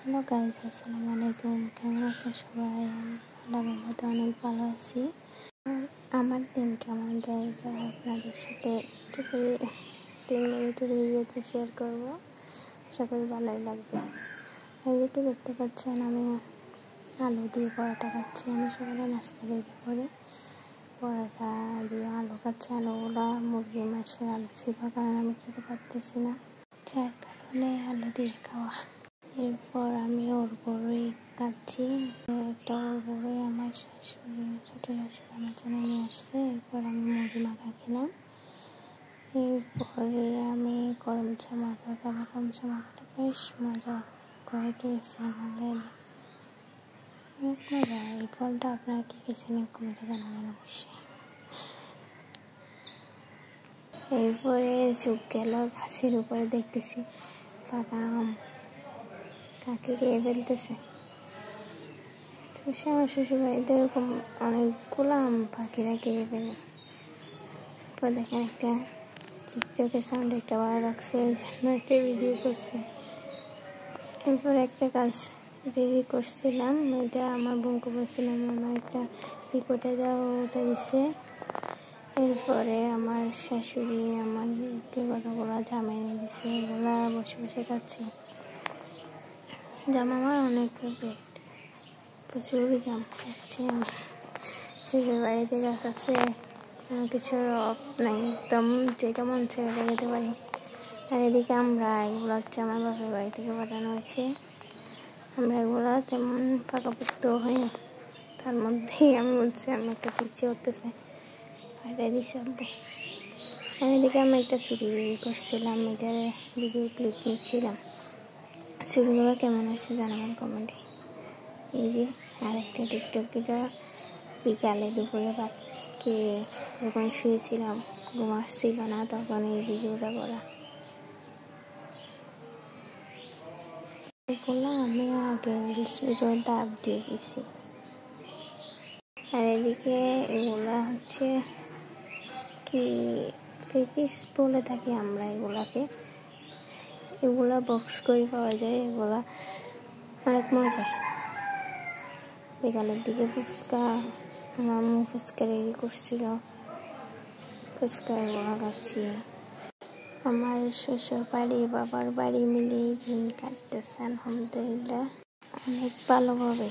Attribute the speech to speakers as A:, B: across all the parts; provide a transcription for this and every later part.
A: Hello guys, আসসালামু আলাইকুম। কেমন আছেন সবাই? আল্লাহর রহমতে অনেক ভালো আছি। আমার দিন কেমন যায় আপনাদের সাথে একটু করে 3 মিনিটের ভিডিওতে শেয়ার করবো। আশা করি ভালোই লাগবে। এদিকে দেখতে পাচ্ছেন আমি আলু দিয়ে পরোটা খাচ্ছি। আমি সকালে নাস্তা রেডি করে পরোটা দিয়ে আলু খাচ্ছি। আলুগুলা মুরগির মাংসের আলু ছিল, কারণ আমি খেতে পারতেছি না, যার কারণে আলু দিয়ে খাওয়া। এরপর আমি ওর বড়ই খাচ্ছি। একটা ওর বড়ই আমার শাশুড়ি, ছোটো শাশুড়ি আমার জন্য নিয়ে আসছে। এরপর আমি মুড়ি মাখা খেলাম। এরপরে আমি করমচা মাখা খাবো। করমচা মাখাটা বেশ মজা করে খেয়েছি, আমাদের অনেক মজা। এই ফলটা আপনারা কি খেয়েছেন কমেন্টে জানাবেন অবশ্যই। এরপরে চোখ গেল গাছের উপরে, দেখতেছি ফাঁকা আম কাকে খেয়ে ফেলতেছে। আমার শ্বশুরবাড়িতে এরকম অনেকগুলো আম পাখিরা খেয়ে ফেলে। তো দেখেন একটা টিকটকের সাউন্ড একটা ভালো লাগছে, ওই জন্য একটা ভিডিও করছে। এরপর একটা কাজ রেডি করছিলাম, এটা আমার বোনকে বলছিলাম আমার একটা পিকোটে যাও, ওটা দিচ্ছে। এরপরে আমার শাশুড়ি আমার কতগুলো জাম এনে দিচ্ছে, এগুলা বসে বসে খাচ্ছি। জাম আমার অনেক ফেভারিট, প্রচুর জাম খাচ্ছি আমি। শ্বশুর বাড়ি থেকে কাছে কোনো কিছুর অভাব নাই, একদম যেটা মন ছেড়ে যেতে পারি। আর এদিকে আমরা এগুলো হচ্ছে আমার বাপের বাড়ি থেকে পাঠানো হয়েছে। আমরা এগুলো তেমন পাকাপোক্ত হয় না, তার মধ্যেই আমি বলছি আমি একটা ইচ্ছে করতেছে ফাটাই দিছি আব্বু। আর এদিকে আমি একটা ছুরি রেডি করছিলাম, এটার ভিডিও ক্লিপ নিচ্ছিলাম। ছুরিগুলো কেমন আছে জানাবেন কমেন্টে। এই যে আর একটা টিকটক ভিডিও বিকালে দুপুরে বাদকে যখন শুয়েছিলাম, ঘুম আসছিল না, তখন এই ভিডিওটা করা। এগুলো আমি আগে রিলস ভিডিওতে আপ দিয়ে গেছি। আর এদিকে এগুলা হচ্ছে কি পেকিস বলে থাকি আমরা এগুলাকে। এগুলা বক্স করে পাওয়া যায়, এগুলা অনেক মজার। বিকালের দিকে ফুচকা, আমার আম্মু ফুচকা রেডি করছিল, ফুচকা এগুলো খাচ্ছি। আমার শ্বশুর বাড়ি বাবার বাড়ি মিলিয়ে দিন কাটতেছে আলহামদুলিল্লাহ অনেক ভালোভাবে।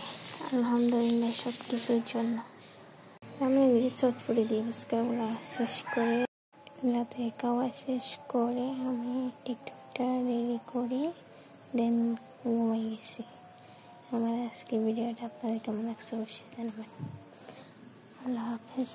A: আলহামদুলিল্লাহ সব কিছুর জন্য। আমি এদিকে চটপটি দিয়ে ফুচকাগুলো শেষ করে, রাতে খাওয়া শেষ করে আমি টিকটকটা রেডি করে দেন ঘুমিয়ে গেছি। আমার আজকে ভিডিওটা আপনাদের কেমন লাগছে অবশ্যই জানাবেন। আল্লাহ হাফেজ।